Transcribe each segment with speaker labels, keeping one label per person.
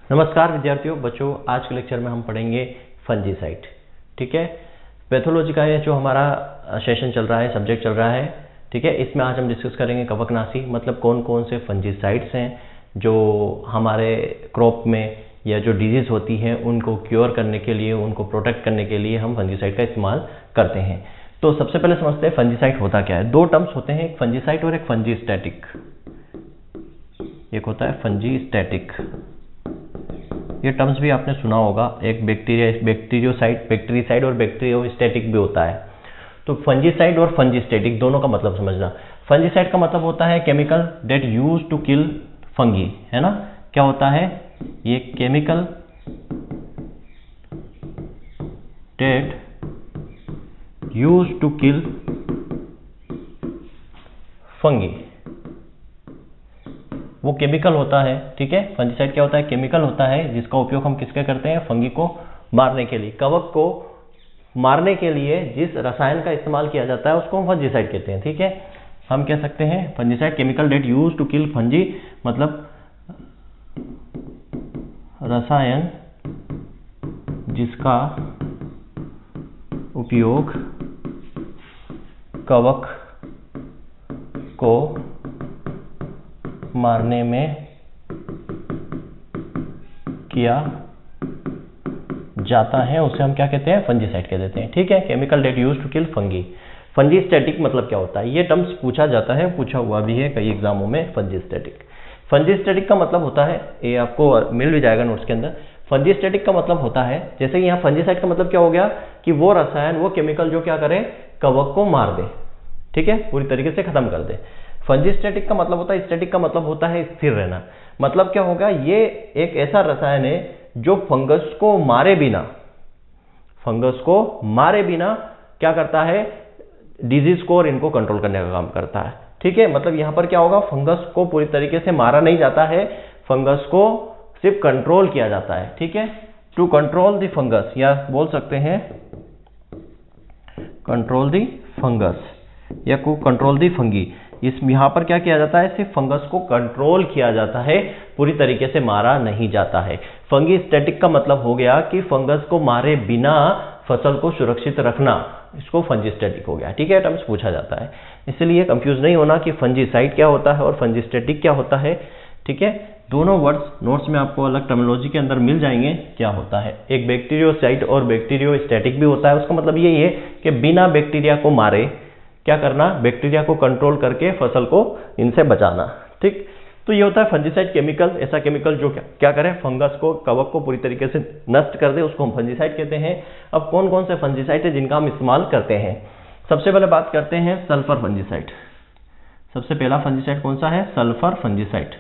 Speaker 1: नमस्कार विद्यार्थियों, बच्चों, आज के लेक्चर में हम पढ़ेंगे फंजीसाइड। ठीक है, पैथोलॉजी का ये जो हमारा सेशन चल रहा है, सब्जेक्ट चल रहा है। ठीक है, इसमें आज हम डिस्कस करेंगे कवकनाशी, मतलब कौन कौन से फंजीसाइड्स हैं जो हमारे क्रॉप में या जो डिजीज होती हैं उनको क्योर करने के लिए, उनको प्रोटेक्ट करने के लिए हम फंजीसाइड का इस्तेमाल करते हैं। तो सबसे पहले समझते हैं फंजीसाइड होता क्या है। दो टर्म्स होते हैं, एक फंजीसाइड और एक फंजीस्टैटिक। एक होता है फंजीस्टैटिक, ये टर्म्स भी आपने सुना होगा। एक बैक्टीरियोसाइड और बैक्टीरियोस्टैटिक भी होता है। तो फंजीसाइड और फंजीस्टैटिक दोनों का मतलब समझना। फंजीसाइड का मतलब होता है chemical that use to kill fungi, है ना। क्या होता है ये? Chemical that use to kill fungi, वो केमिकल होता है। ठीक है, फंजीसाइड क्या होता है? केमिकल होता है जिसका उपयोग हम किसके करते हैं? फंगी को मारने के लिए, कवक को मारने के लिए जिस रसायन का इस्तेमाल किया जाता है उसको हम फंजीसाइड कहते हैं। ठीक है, हम कह सकते हैं fungicide chemical that use to kill fungi, मतलब रसायन जिसका उपयोग कवक को मारने में किया जाता है उसे हम क्या कहते हैं? फंजीसाइड कह देते हैं। ठीक है, chemical that use to kill fungi. Fungistatic मतलब क्या होता है? ये टर्म्स पूछा जाता है, पूछा हुआ भी है कई एग्जामों में। फंजीस्टैटिक का मतलब होता है, ये आपको मिल भी जाएगा नोट्स के अंदर। फंजीस्टैटिक का मतलब होता है, जैसे कि यहाँ फंजीसाइड का मतलब क्या हो गया कि वो रसायन, वो केमिकल जो क्या करे? कवक को मार दे। ठीक है, पूरी तरीके से खत्म कर दे। फंजीस्टैटिक का मतलब होता है, स्टैटिक का मतलब होता है स्थिर रहना। मतलब क्या होगा? ये एक ऐसा रसायन है जो फंगस को मारे बिना क्या करता है? डिजीज को और इनको कंट्रोल करने का काम करता है। ठीक है, मतलब यहां पर क्या होगा? फंगस को पूरी तरीके से मारा नहीं जाता है, फंगस को सिर्फ कंट्रोल किया जाता है। ठीक है, टू कंट्रोल द फंगस, या बोल सकते हैं कंट्रोल द फंगस या को कंट्रोल द फंगी। इस यहाँ पर क्या किया जाता है? सिर्फ फंगस को कंट्रोल किया जाता है, पूरी तरीके से मारा नहीं जाता है। फंजीस्टैटिक का मतलब हो गया कि फंगस को मारे बिना फसल को सुरक्षित रखना, इसको फंजीस्टैटिक हो गया। ठीक है, टर्म्स पूछा जाता है, इसलिए कंफ्यूज नहीं होना कि फंजीसाइड क्या होता है और फंजीस्टैटिक क्या होता है। ठीक है, दोनों वर्ड्स नोट्स में आपको अलग टर्मिनोलॉजी के अंदर मिल जाएंगे क्या होता है। एक बैक्टीरियोसाइड और बैक्टीरियोस्टैटिक भी होता है, उसका मतलब यही है कि बिना बैक्टीरिया को मारे क्या करना? बैक्टीरिया को कंट्रोल करके फसल को इनसे बचाना। ठीक, तो ये होता है फंजीसाइड केमिकल, ऐसा केमिकल जो क्या करे? फंगस को, कवक को पूरी तरीके से नष्ट कर दे, उसको हम फंजीसाइड कहते हैं। अब कौन कौन से फंजीसाइड है जिनका हम इस्तेमाल करते हैं? सबसे पहले बात करते हैं सल्फर फंजीसाइड। सबसे पहला फंजीसाइड कौन सा है? Sulphur fungicide.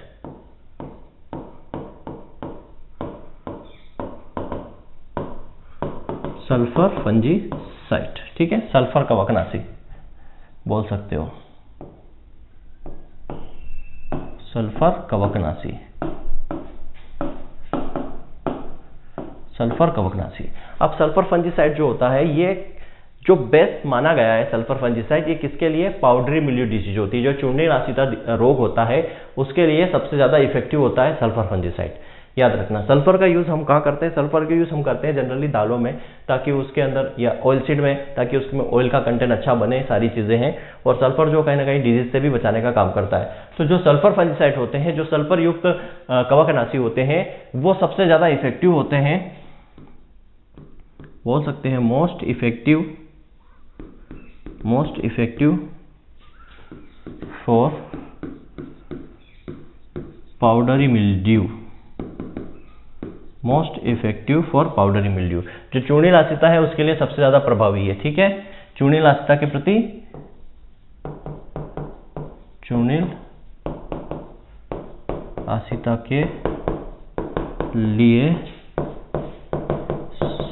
Speaker 1: सल्फर फंजीसाइड, ठीक है, सल्फर कवकनाशी बोल सकते हो, सल्फर कवकनाशी। सल्फर कवकनाशी। अब सल्फर फंजीसाइड जो होता है, ये जो बेस्ट माना गया है सल्फर फंजीसाइड, ये किसके लिए? पाउडरी मिल्ड्यू डिजीज होती है, जो चूर्णी नाशीता रोग होता है उसके लिए सबसे ज्यादा इफेक्टिव होता है सल्फर फंजीसाइड। याद रखना, सल्फर का यूज हम कहाँ करते हैं? सल्फर का यूज हम करते हैं जनरली दालों में, ताकि उसके अंदर, या ऑयल सीड में, ताकि उसमें ऑयल का कंटेंट अच्छा बने, सारी चीजें हैं। और सल्फर जो कहीं ना कहीं डिजीज से भी बचाने का काम करता है। तो जो सल्फर फंजीसाइड होते हैं, जो सल्फर युक्त कवकनाशी होते हैं, वो सबसे ज्यादा इफेक्टिव होते हैं, बोल सकते हैं most effective for powdery mildew. Most effective for powdery mildew, जो चूर्णी नाशीता है उसके लिए सबसे ज्यादा प्रभावी है। ठीक है, चूर्णी नाशीता के प्रति, चूर्णी नाशीता के लिए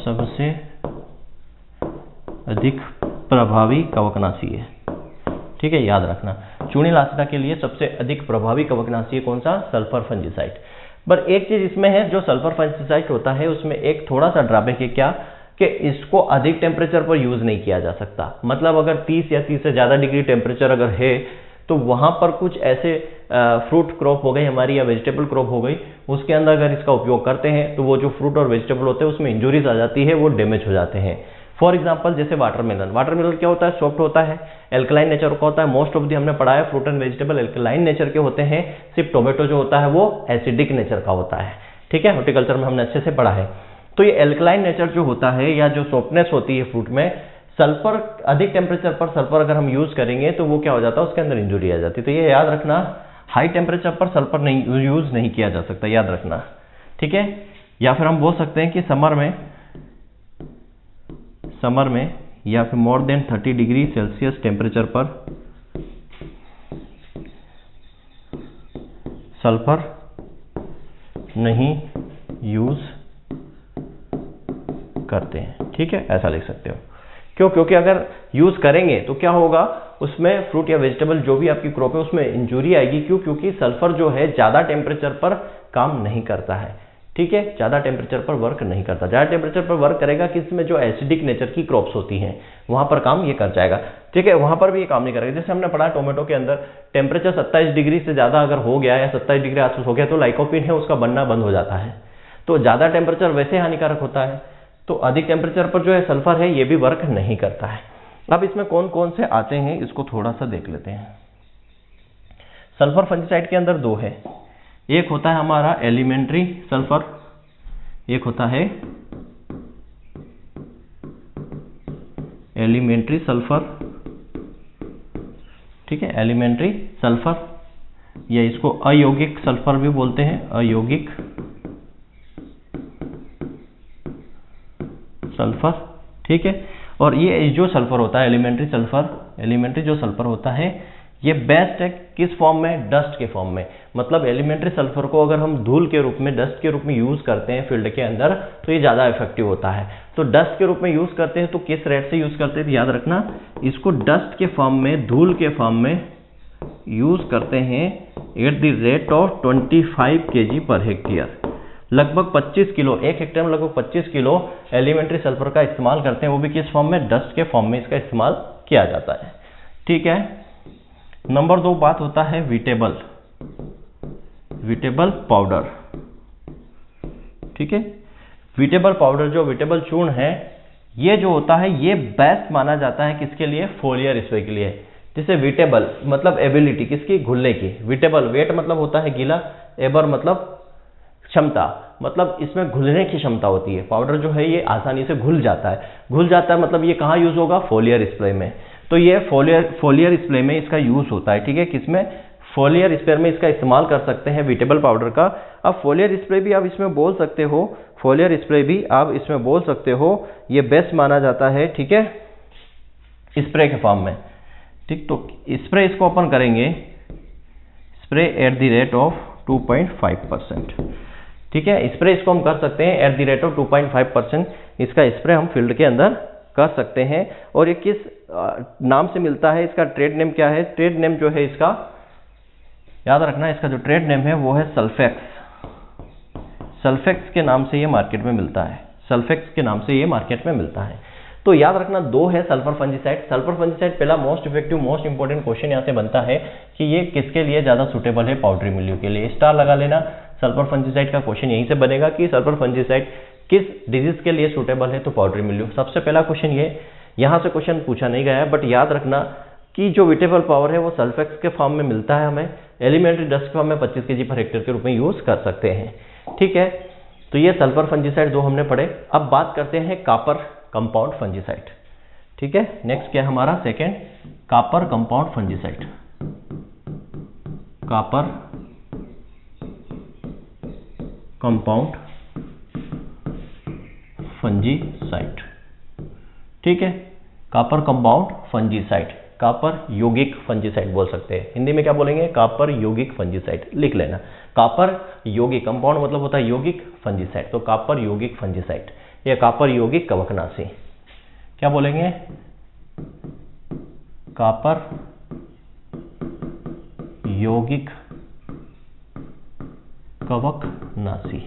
Speaker 1: सबसे अधिक प्रभावी कवकनाशी है। ठीक है, याद रखना, चूर्णी नाशीता के लिए सबसे अधिक प्रभावी कवकनाशी है कौन सा? Sulphur fungicide. पर एक चीज इसमें है, जो सल्फर फंजीसाइड होता है उसमें एक थोड़ा सा ड्रॉबैक है, क्या कि इसको अधिक टेम्परेचर पर यूज नहीं किया जा सकता। मतलब अगर 30 या 30 से ज्यादा डिग्री टेम्परेचर अगर है तो वहाँ पर कुछ ऐसे फ्रूट क्रॉप हो गई हमारी या वेजिटेबल क्रॉप हो गई, उसके अंदर अगर इसका उपयोग करते हैं तो वो जो फ्रूट और वेजिटेबल होते हैं उसमें इंजुरीज आ जाती है, वो डैमेज हो जाते हैं। फॉर एग्जाम्पल जैसे वाटरमेलन, वाटरमेलन क्या होता है, सॉफ्ट होता है, एल्कलाइन नेचर का होता है। मोस्ट ऑफ दी हमने पढ़ा है fruit and vegetable alkaline nature के होते हैं, सिर्फ टोमेटो जो होता है वो एसिडिक नेचर का होता है। ठीक है, हॉर्टिकल्चर में हमने अच्छे से पढ़ा है। तो ये एल्कलाइन नेचर जो होता है या जो सॉफ्टनेस होती है फ्रूट में, सल्फर, अधिक टेम्परेचर पर सल्फर अगर हम यूज करेंगे तो वो क्या हो जाता है, उसके अंदर इंजुरी आ जाती है। तो ये याद रखना, हाई टेम्परेचर पर सल्फर नहीं यूज नहीं किया जा सकता, याद रखना। ठीक है, या फिर हम बोल सकते हैं कि समर में या फिर more than 30 degree Celsius temperature पर सल्फर नहीं यूज करते हैं। ठीक है, ऐसा लिख सकते हो। क्यों? क्योंकि अगर यूज करेंगे तो क्या होगा, उसमें फ्रूट या वेजिटेबल जो भी आपकी क्रॉप है उसमें इंजुरी आएगी। क्यों? क्योंकि सल्फर जो है ज्यादा टेम्परेचर पर काम नहीं करता है। ठीक है, ज्यादा टेम्परेचर पर वर्क नहीं करता। ज्यादा टेम्परेचर पर वर्क करेगा किसमें, जो एसिडिक नेचर की क्रॉप्स होती हैं, वहां पर काम ये कर जाएगा। ठीक है, वहां पर भी ये काम नहीं करेगा। जैसे हमने पढ़ा टोमेटो के अंदर टेम्परेचर 27 डिग्री से ज्यादा अगर हो गया या 27 डिग्री आसपास हो गया तो लाइकोपीन है उसका बनना बंद हो जाता है। तो ज्यादा टेम्परेचर वैसे हानिकारक होता है, तो अधिक टेम्परेचर पर जो है सल्फर है ये भी वर्क नहीं करता है। अब इसमें कौन कौन से आते हैं इसको थोड़ा सा देख लेते हैं। सल्फर फंगिसाइड के अंदर दो है, एक होता है हमारा एलिमेंट्री सल्फर, एक होता है एलिमेंट्री सल्फर। ठीक है, एलिमेंट्री सल्फर, या इसको अयौगिक सल्फर भी बोलते हैं, अयौगिक सल्फर। ठीक है, और ये जो सल्फर होता है एलिमेंट्री सल्फर, एलिमेंट्री जो सल्फर होता है ये बेस्ट है किस फॉर्म में, डस्ट के फॉर्म में। मतलब एलिमेंट्री सल्फर को अगर हम धूल के रूप में, डस्ट के रूप में यूज करते हैं फील्ड के अंदर तो ये ज्यादा इफेक्टिव होता है। तो डस्ट के रूप में यूज करते हैं तो किस रेट से यूज करते हैं, तो याद रखना इसको डस्ट के फॉर्म में, धूल के फॉर्म में यूज करते हैं at the rate of 25 kg per hectare. लगभग 25 किलो, एक हेक्टेयर में लगभग 25 किलो एलिमेंट्री सल्फर का इस्तेमाल करते हैं, वो भी किस फॉर्म में, डस्ट के फॉर्म में इसका इस्तेमाल किया जाता है। ठीक है, नंबर 2 बात होता है वीटेबल पाउडर। ठीक है, वीटेबल पाउडर जो वीटेबल चूर्ण है ये जो होता है ये बेस्ट माना जाता है किसके लिए, फोलियर स्प्रे के लिए। जैसे वीटेबल मतलब एबिलिटी किसकी, घुलने की। वीटेबल वेट मतलब होता है गीला, एबर मतलब क्षमता, मतलब इसमें घुलने की क्षमता होती है। पाउडर जो है ये आसानी से घुल जाता है, घुल जाता है मतलब ये कहाँ यूज होगा, फोलियर स्प्रे में। तो ये फोलियर स्प्रे में इसका यूज होता है। ठीक है, किसमें, फोलियर स्प्रे में इसका इस्तेमाल कर सकते हैं वीटेबल पाउडर का। अब फोलियर स्प्रे भी आप इसमें बोल सकते हो, फोलियर स्प्रे भी आप इसमें बोल सकते हो, ये बेस्ट माना जाता है। ठीक है, स्प्रे के फॉर्म में। ठीक, तो स्प्रे इसको अपन करेंगे spray at the rate of 2.5%। ठीक है, स्प्रे इसको हम कर सकते हैं एट द रेट ऑफ 2.5%। इसका स्प्रे हम फील्ड के अंदर कर सकते हैं। और ये किस नाम से मिलता है, इसका ट्रेड नेम क्या है, ट्रेड नेम जो है इसका याद रखना, इसका जो ट्रेड नेम है वो है सल्फेक्स। सल्फेक्स के नाम से ये मार्केट में मिलता है, सल्फेक्स के नाम से ये मार्केट में मिलता है। तो याद रखना 2 है सल्फर फंजीसाइड। सल्फर फंजीसाइड पहला most effective, most important question यहाँ से बनता है कि ये किसके लिए ज्यादा सुटेबल है, पाउडरी मिल्यू के लिए। स्टार लगा लेना, सल्फर फंजीसाइड का क्वेश्चन यहीं से बनेगा कि सल्फर फंजीसाइड किस डिजीज के लिए सुटेबल है, तो पाउडरी मिल्यू। सबसे पहला क्वेश्चन ये, यहाँ से क्वेश्चन पूछा नहीं गया है, बट याद रखना कि जो वीटेबल पावर है वो सल्फेक्स के फॉर्म में मिलता है हमें, एलिमेंट्री डस्ट के फॉर्म में 25 kg पर हेक्टेयर के रूप में यूज कर सकते हैं। ठीक है, तो ये सल्फर फंजीसाइड 2 हमने पढ़े। अब बात करते हैं कॉपर कंपाउंड फंजीसाइड। ठीक है, नेक्स्ट क्या है हमारा, second, copper compound fungicide. Copper compound fungicide. ठीक है, कॉपर कंपाउंड फंजीसाइड, कॉपर यौगिक फंजीसाइड बोल सकते हैं। हिंदी में क्या बोलेंगे, कॉपर यौगिक फंजीसाइड लिख लेना। कॉपर यौगिक, कंपाउंड मतलब होता है यौगिक, फंजीसाइड, तो कॉपर यौगिक फंजीसाइड या कॉपर यौगिक कवकनाशी। क्या बोलेंगे, कॉपर यौगिक कवकनाशी।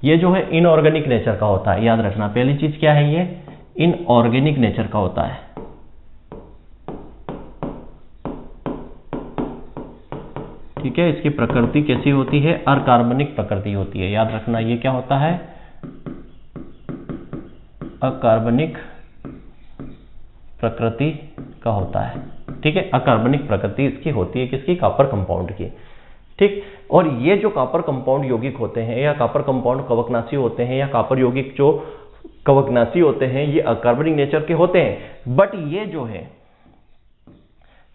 Speaker 1: ये जो है इनऑर्गेनिक नेचर का होता है, याद रखना। पहली चीज क्या है, ये इनऑर्गेनिक नेचर का होता है। ठीक है, इसकी प्रकृति कैसी होती है, अकार्बनिक प्रकृति होती है। याद रखना ये क्या होता है, अकार्बनिक प्रकृति का होता है। ठीक है, अकार्बनिक प्रकृति इसकी होती है, किसकी, कॉपर कंपाउंड की। ठीक, और ये जो कॉपर कंपाउंड यौगिक होते हैं या कॉपर कंपाउंड कवकनाशी होते हैं या कॉपर यौगिक जो कवकनाशी होते हैं, ये अकार्बनिक नेचर के होते हैं। बट ये जो है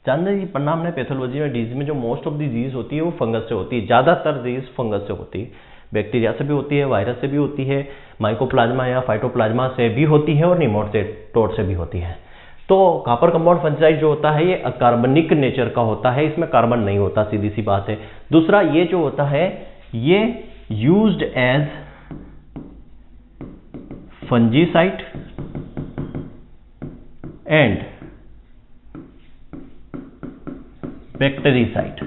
Speaker 1: जानते हैं पढ़ना हमने पैथोलॉजी में, डिजीज में जो मोस्ट ऑफ डिजीज होती है वो फंगस से होती है। ज्यादातर डिजीज फंगस से होती है, बैक्टीरिया से भी होती है, वायरस से भी होती है, माइकोप्लाज्मा या फाइटोप्लाज्मा से भी होती है और निमोटोड से भी होती है। तो कॉपर कंपाउंड फंजाइड जो होता है ये अकार्बनिक नेचर का होता है, इसमें कार्बन नहीं होता, सीधी सी बात है। दूसरा ये जो होता है ये used as fungicide and bactericide.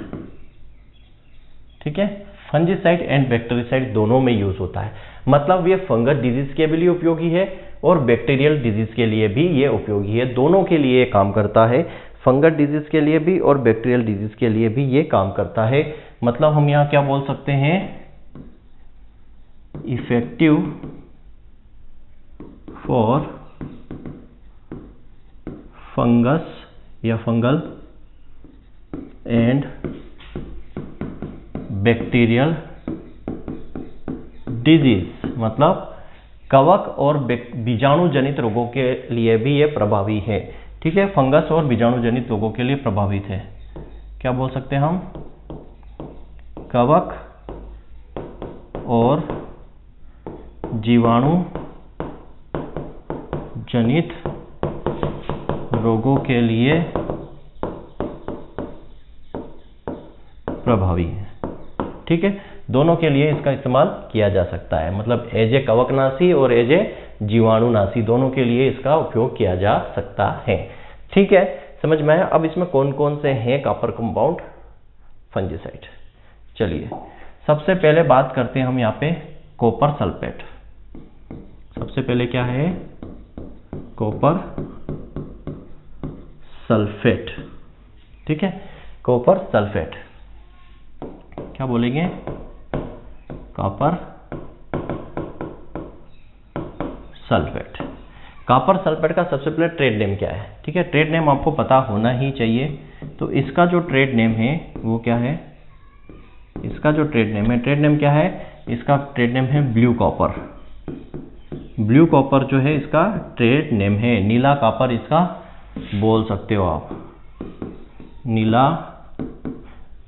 Speaker 1: ठीक है, फंजीसाइड एंड बैक्टीरिसाइड दोनों में यूज होता है। मतलब ये फंगस डिजीज के लिए उपयोगी है और बैक्टीरियल डिजीज के लिए भी ये उपयोगी है, दोनों के लिए काम करता है। फंगस डिजीज के लिए भी और बैक्टीरियल डिजीज के लिए भी ये काम करता है। मतलब हम यहाँ क्या बोल सकते हैं, इफेक्टिव फॉर फंगस या फंगल एंड बैक्टीरियल डिजीज। मतलब कवक और बीजाणु जनित रोगों के लिए भी ये प्रभावी है। ठीक है, फंगस और बीजाणु जनित रोगों के लिए प्रभावित है। क्या बोल सकते हैं हम, कवक और जीवाणु जनित रोगों के लिए प्रभावी है। ठीक है, दोनों के लिए इसका इस्तेमाल किया जा सकता है। मतलब एज ए कवकनाशी और एज ए जीवाणुनाशी दोनों के लिए इसका उपयोग किया जा सकता है। ठीक है, समझ में आया। अब इसमें कौन कौन से हैं कॉपर कंपाउंड फंजीसाइड। चलिए सबसे पहले बात करते हैं हम यहाँ पे कॉपर सल्फेट। सबसे पहले क्या है, कॉपर सल्फेट। ठीक है, कॉपर सल्फेट क्या बोलेंगे, कॉपर सल्फेट। कॉपर सल्फेट का सबसे पहले ट्रेड नेम क्या है। ठीक है, ट्रेड नेम आपको पता होना ही चाहिए। तो इसका जो ट्रेड नेम है वो क्या है, इसका जो ट्रेड नेम है, ट्रेड नेम क्या है, इसका ट्रेड नेम है ब्लू कॉपर। ब्लू कॉपर जो है इसका ट्रेड नेम है। नीला कॉपर इसका बोल सकते हो आप, नीला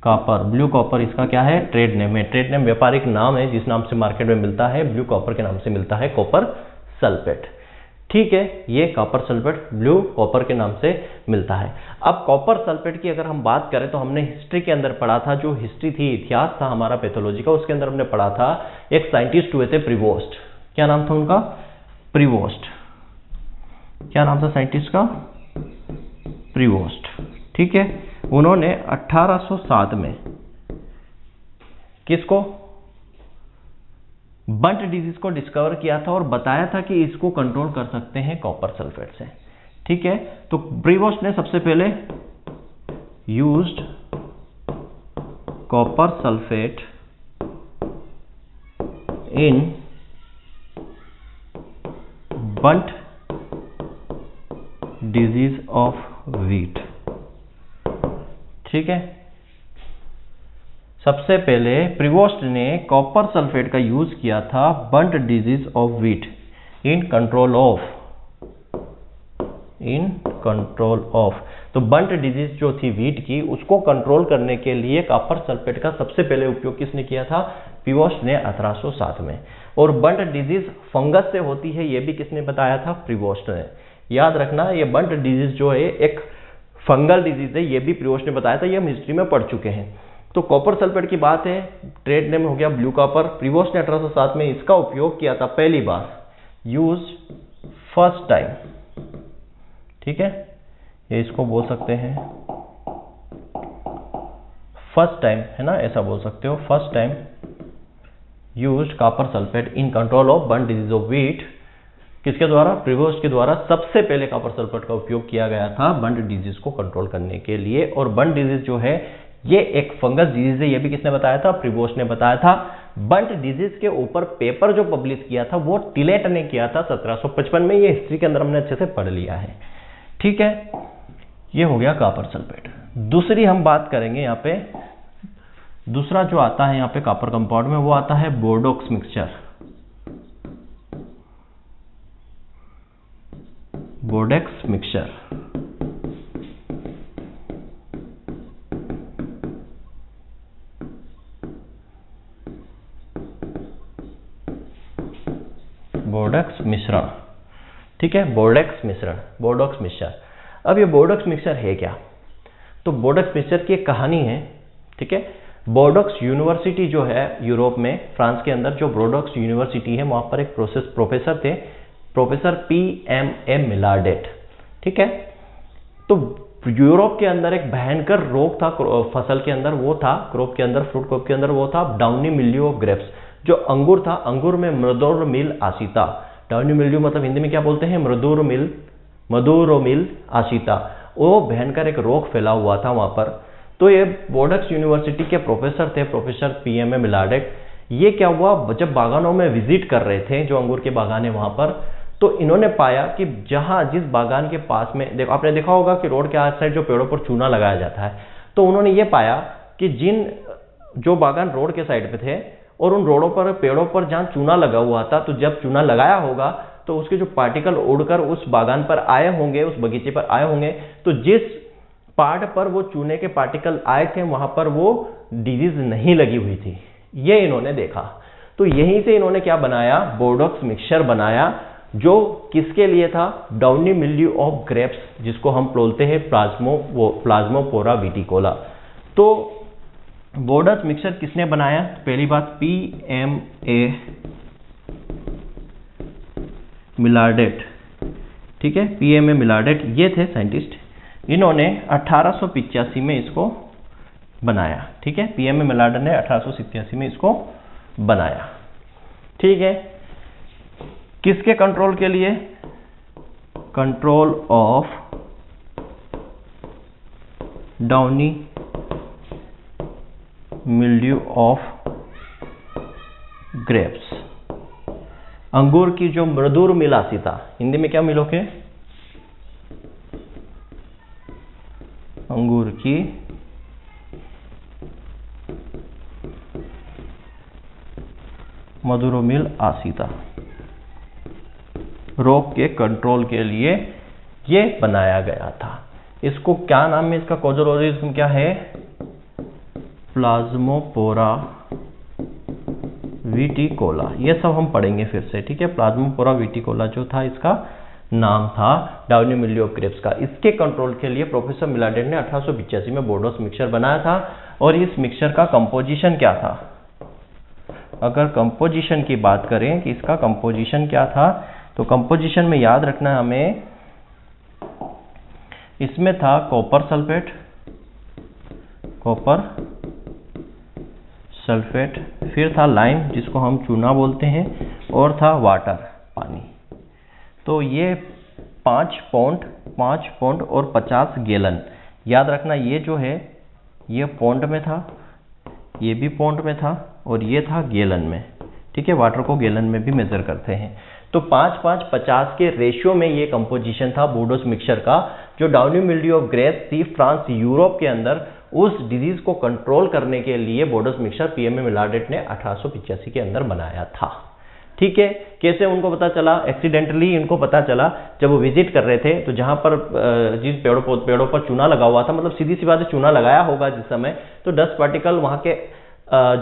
Speaker 1: कॉपर। ब्लू कॉपर इसका क्या है, ट्रेड नेम है। ट्रेड नेम व्यापारिक नाम है जिस नाम से मार्केट में मिलता है, ब्लू कॉपर के नाम से मिलता है कॉपर सल्फेट। ठीक है, ये कॉपर सल्फेट ब्लू कॉपर के नाम से मिलता है। अब कॉपर सल्फेट की अगर हम बात करें तो हमने हिस्ट्री के अंदर पढ़ा था, जो हिस्ट्री थी, इतिहास था हमारा पैथोलॉजी का, उसके अंदर हमने पढ़ा था एक साइंटिस्ट हुए थे प्रीवोस्ट। क्या नाम था उनका, प्रीवोस्ट। क्या नाम था साइंटिस्ट का, प्रीवोस्ट। ठीक है, उन्होंने 1807 में किसको, बंट डिजीज को डिस्कवर किया था और बताया था कि इसको कंट्रोल कर सकते हैं कॉपर सल्फेट से। ठीक है, तो प्रीवोस्ट ने सबसे पहले used copper sulphate in bunt disease of wheat. ठीक है, सबसे पहले प्रीवोस्ट ने कॉपर सल्फेट का यूज किया था bunt disease of wheat in control of. तो बंट डिजीज जो थी व्हीट की, उसको कंट्रोल करने के लिए कॉपर सल्फेट का सबसे पहले उपयोग किसने किया था, प्रीवोस्ट ने 1807 में। और बंट डिजीज फंगस से होती है, यह भी किसने बताया था, प्रीवोस्ट ने। याद रखना, ये बंट डिजीज जो है एक फंगल डिजीज है, ये भी प्रीवोस्ट ने बताया था, ये हम हिस्ट्री में पढ़ चुके हैं। तो कॉपर सल्फेट की बात है, ट्रेड नेम हो गया ब्लू कॉपर। प्रीवोस्ट ने 1807 में इसका उपयोग किया था पहली बार, यूज फर्स्ट टाइम। ठीक है, ये इसको बोल सकते हैं फर्स्ट टाइम, है ना, ऐसा बोल सकते हो, first time used copper sulphate in control of bunt disease of wheat. किसके द्वारा, प्रीवोस्ट के द्वारा सबसे पहले कॉपर सल्फेट का उपयोग किया गया था बंट डिजीज को कंट्रोल करने के लिए। और बंट डिजीज जो है ये एक फंगस डिजीज है, ये भी किसने बताया था? प्रिवोस्ट ने बताया था। बंट डिजीज के ऊपर पेपर जो पब्लिश किया था वो टिलेट ने किया था 1755 में। ये हिस्ट्री के अंदर हमने अच्छे से पढ़ लिया है, ठीक है। ये हो गया कॉपर सल्फेट। दूसरी हम बात करेंगे यहाँ पे, दूसरा जो आता है यहाँ पे कॉपर कंपाउंड में, वो आता है बोर्डोक्स मिक्सचर। बोर्डेक्स मिक्सचर, बोर्डेक्स मिश्रण, ठीक है। बोर्डेक्स मिश्रण, बोर्डोक्स मिक्सचर। अब ये बोर्डोक्स मिक्सचर है क्या? तो बोर्डोक्स मिक्सचर की एक कहानी है, ठीक है। बोर्डोक्स यूनिवर्सिटी जो है यूरोप में, फ्रांस के अंदर जो बोर्डोक्स यूनिवर्सिटी है, वहां पर एक प्रोफेसर थे, प्रोफेसर PMA मिलार्डेट, ठीक है। तो यूरोप के अंदर एक भयंकर रोग था फसल के अंदर, वो था क्रॉप के अंदर, फ्रूट क्रॉप के अंदर, वो था डाउनी मिल्ड्यू ऑफ ग्रेप्स। जो अंगूर था, अंगूर में मृदोर्मिल आसिता, डाउनी मिल्ड्यू मतलब हिंदी में क्या बोलते हैं? मधुरोमिल आसिता। वो भयंकर एक रोग फैला हुआ था वहां पर। तो ये बोर्डोक्स यूनिवर्सिटी के प्रोफेसर थे, प्रोफेसर PMA मिलार्डेट। ये क्या हुआ, जब बागानों में विजिट कर रहे थे, जो अंगूर के बागान है वहां पर, तो इन्होंने पाया कि जिस बागान के पास में, देखो आपने देखा होगा कि रोड के आस साइड जो पेड़ों पर चूना लगाया जाता है, तो उन्होंने ये पाया कि जो बागान रोड के साइड पे थे और उन रोडों पर पेड़ों पर जहां चूना लगा हुआ था, तो जब चूना लगाया होगा तो उसके जो पार्टिकल उड़कर उस बागान पर आए होंगे, उस बगीचे पर आए होंगे, तो जिस पार्ट पर वो चूने के पार्टिकल आए थे वहां पर वो डिजीज नहीं लगी हुई थी। ये इन्होंने देखा। तो यहीं से इन्होंने क्या बनाया? बोर्डोक्स मिक्सचर बनाया, जो किसके लिए था? डाउनी मिल्ड्यू ऑफ ग्रेप्स, जिसको हम बोलते हैं प्लाज्मोपोरा विटिकोला। तो बोर्डोक्स मिक्सचर किसने बनाया? पहली बात PMA मिलार्डेट, ठीक है। PMA मिलार्डेट ये थे साइंटिस्ट, इन्होंने 1885 में इसको बनाया, ठीक है। PMA मिलार्डेट ने 1887 में इसको बनाया, ठीक है। किसके कंट्रोल के लिए? Control of downy mildew of grapes, अंगूर की जो मृदुरमिल आसिता, हिंदी में क्या मिलोगे? अंगूर की मधुरोमिल आसिता रोग के कंट्रोल के लिए ये बनाया गया था। इसको क्या नाम है? इसका कॉजल ऑर्गेनिज्म क्या है? प्लाज्मोपोरा विटिकोला। ये सब हम पढ़ेंगे फिर से, ठीक है। प्लाज्मोपोरा विटिकोला जो था, इसका नाम था डाउनी मिल्ड्यू ऑफ ग्रेप्स का। इसके कंट्रोल के लिए प्रोफेसर मिलार्डेट ने 1885 में बोर्डोक्स मिक्सचर बनाया था। और इस मिक्सचर का कंपोजिशन क्या था? अगर कंपोजिशन की बात करें कि इसका कंपोजिशन क्या था, तो कंपोजिशन में याद रखना हमें, इसमें था कॉपर सल्फेट, फिर था लाइम जिसको हम चूना बोलते हैं, और था वाटर, पानी। तो ये 5 पौंड और 50 गैलन। याद रखना, ये जो है ये पौंड में था, ये भी पौंड में था, और ये था गैलन में, ठीक है। वाटर को गैलन में भी मेजर करते हैं। तो 5-5-50 के रेशियो में ये कंपोजिशन था बोर्डोक्स मिक्सचर का, जो डाउनी मिल्ड्यू ऑफ ग्रेप्स थी फ्रांस यूरोप के अंदर, उस डिजीज को कंट्रोल करने के लिए बोर्डोक्स मिक्सचर PMA मिलार्डेट ने 1885 के अंदर बनाया था, ठीक है। कैसे उनको पता चला? एक्सीडेंटली इनको पता चला जब वो विजिट कर रहे थे, तो जहां पर जिन पेड़ों पर चूना लगा हुआ था, मतलब सीधी सी बात है, चूना लगाया होगा जिस समय, तो डस्ट पार्टिकल वहां के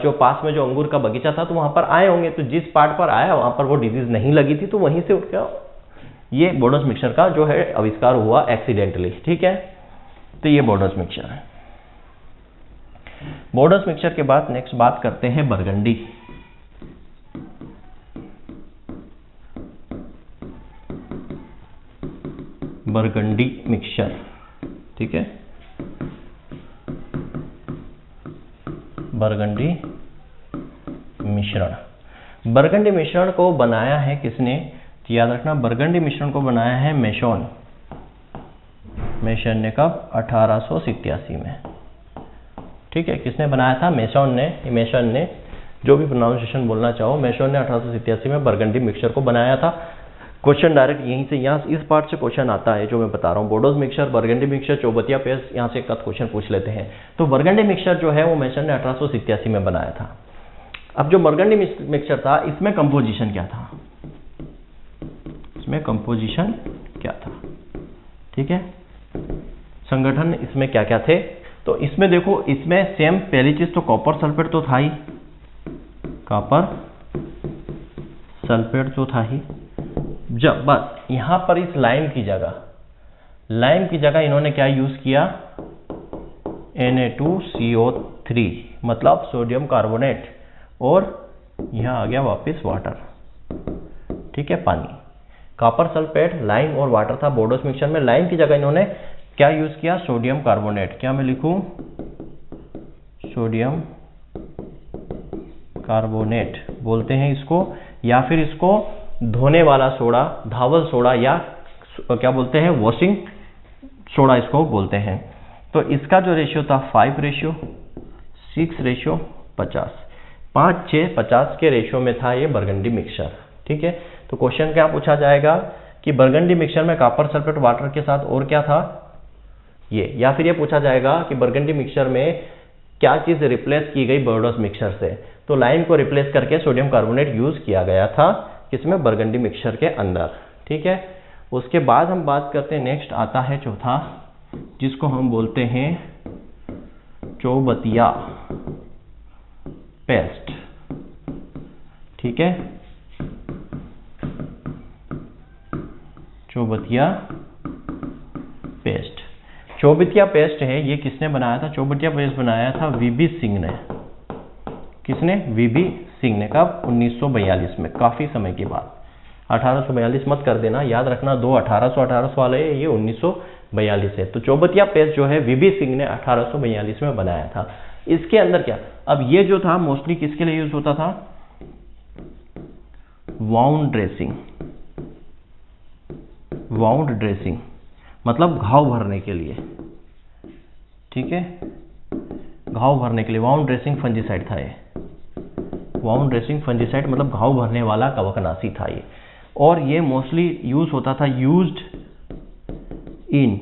Speaker 1: जो पास में जो अंगूर का बगीचा था, तो वहां पर आए होंगे। तो जिस पार्ट पर आया वहां पर वो डिजीज नहीं लगी थी, तो वहीं से उनका ये बोर्डोक्स मिक्सचर का जो है आविष्कार हुआ एक्सीडेंटली, ठीक है। तो ये बोर्डोक्स मिक्सचर है। बोर्डोक्स मिक्सचर के बाद नेक्स्ट बात करते हैं बरगंडी। बरगंडी मिक्सचर, ठीक है। बरगंडी मिश्रण। बरगंडी मिश्रण को बनाया है किसने? याद रखना, बरगंडी मिश्रण को बनाया है मेशोन ने। कब? 1887 में। ठीक है, किसने बनाया था? मेसन ने, जो भी प्रोनाउंसिएशन बोलना चाहो, मेसन ने 1887 में बरगंडी मिक्सचर को बनाया था। क्वेश्चन डायरेक्ट यहीं से, यहाँ इस पार्ट से क्वेश्चन आता है जो मैं बता रहा हूँ। बोर्डोज मिक्सचर, बरगंडी मिक्सचर, चौबतिया पेस्ट, यहाँ से एक क्वेश्चन पूछ लेते हैं। तो बरगंडी मिक्सचर जो है वो मेसन ने 1887 में बनाया था। अब जो बरगंडी मिक्सचर था, इसमें कंपोजिशन क्या था? इसमें कंपोजिशन क्या था? ठीक है, संगठन इसमें क्या क्या थे? तो इसमें देखो, इसमें सेम पहली चीज तो कॉपर सल्फेट तो था ही, कॉपर सल्फेट तो था ही। जब बस यहां पर इस लाइम की जगह इन्होंने क्या यूज किया? Na2CO3 मतलब सोडियम कार्बोनेट, और यहां आ गया वापस वाटर। ठीक है, पानी। कॉपर सल्फेट, लाइम और वाटर था बोर्डोस मिक्सचर में। लाइम की जगह इन्होंने क्या यूज किया? Sodium carbonate. क्या मैं लिखूं? सोडियम कार्बोनेट बोलते हैं इसको, या फिर इसको धोने वाला सोडा, धावल सोडा, या क्या बोलते हैं? वॉशिंग सोडा इसको बोलते हैं। तो इसका जो रेशियो था 5:6:50, 5:6:50 के रेशियो में था ये बरगंडी मिक्सचर। ठीक है, तो क्वेश्चन क्या पूछा जाएगा कि बरगंडी मिक्सचर में कॉपर सल्फेट वाटर के साथ और क्या था? ये। या फिर ये पूछा जाएगा कि बरगंडी मिक्सचर में क्या चीज रिप्लेस की गई बोर्डोस मिक्सचर से? तो लाइम को रिप्लेस करके सोडियम कार्बोनेट यूज किया गया था, किसमें? बरगंडी मिक्सचर के अंदर। ठीक है, उसके बाद हम बात करते हैं, नेक्स्ट आता है चौथा, जिसको हम बोलते हैं चौबतिया पेस्ट। ठीक है, चौबतिया पेस्ट। चौबतिया पेस्ट है, ये किसने बनाया था? चौबतिया पेस्ट बनाया था वीबी सिंह ने। किसने? वीबी सिंह ने। कब? 1942 में, काफी समय के बाद। 1842 मत कर देना, याद रखना, दो 1800 वाले, ये 1942 है। तो चौबतिया पेस्ट जो है वीबी सिंह ने 1842 में बनाया था। इसके अंदर क्या? अब ये जो था मोस्टली किसके लिए यूज होता था? Wound dressing. वाउंड ड्रेसिंग मतलब घाव भरने के लिए। ठीक है, घाव भरने के लिए वाउंड ड्रेसिंग फंजीसाइड था ये। वाउंड ड्रेसिंग फंजीसाइड मतलब घाव भरने वाला कवकनाशी था ये। और ये मोस्टली यूज होता था, used in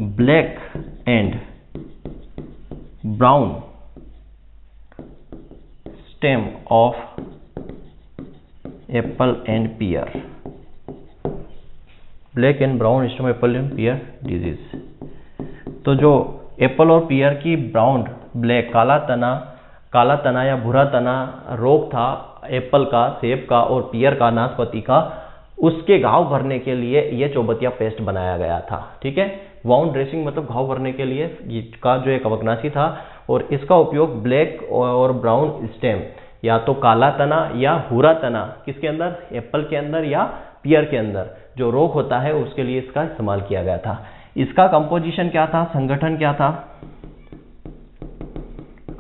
Speaker 1: black and brown stem of apple and pear. Black and brown stem apple and pear disease. तो जो एप्पल और पियर की ब्राउन, ब्लैक, काला तना या भूरा तना रोग था एप्पल का, सेब का और पियर का, नाशपाती का, उसके घाव भरने के लिए ये चौबतिया पेस्ट बनाया गया था। ठीक है, वाउंड ड्रेसिंग मतलब घाव भरने के लिए का जो एक कवकनाशी था, और इसका उपयोग ब्लैक और ब्राउन स्टेम, या तो काला तना या भूरा तना, किसके अंदर? एप्पल के अंदर या पियर के अंदर जो रोग होता है उसके लिए इसका इस्तेमाल किया गया था। इसका कंपोजिशन क्या था? संगठन क्या था?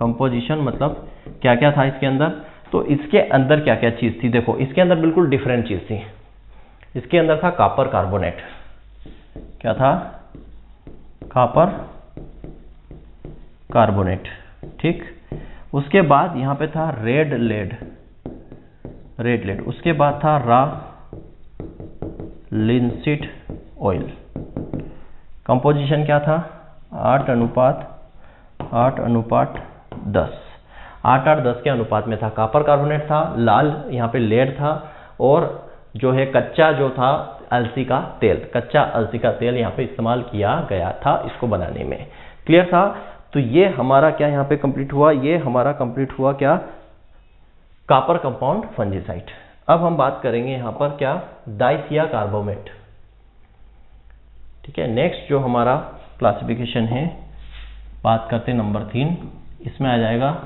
Speaker 1: कंपोजिशन मतलब क्या क्या था इसके अंदर? तो इसके अंदर क्या क्या चीज थी? देखो, इसके अंदर बिल्कुल डिफरेंट चीज थी। इसके अंदर था कॉपर कार्बोनेट। क्या था? Copper carbonate. ठीक, उसके बाद यहां पे था रेड लेड। उसके बाद था रा लिंसीड ऑयल। कंपोजिशन क्या था? 8:10। 8:10 के अनुपात में था। कॉपर कार्बोनेट था, लाल यहाँ पे लेड था, और जो है कच्चा जो था अलसी का तेल, कच्चा अलसी का तेल यहाँ पे इस्तेमाल किया गया था इसको बनाने में। क्लियर था? तो ये हमारा क्या यहाँ पे कंप्लीट हुआ? ये हमारा कंप्लीट हुआ क्या? Copper compound fungicide. अब हम बात करेंगे यहाँ पर क्या? डाइथिया कार्बोमेट। ठीक है, नेक्स्ट जो हमारा क्लासिफिकेशन है, बात करते हैं नंबर 3, इसमें आ जाएगा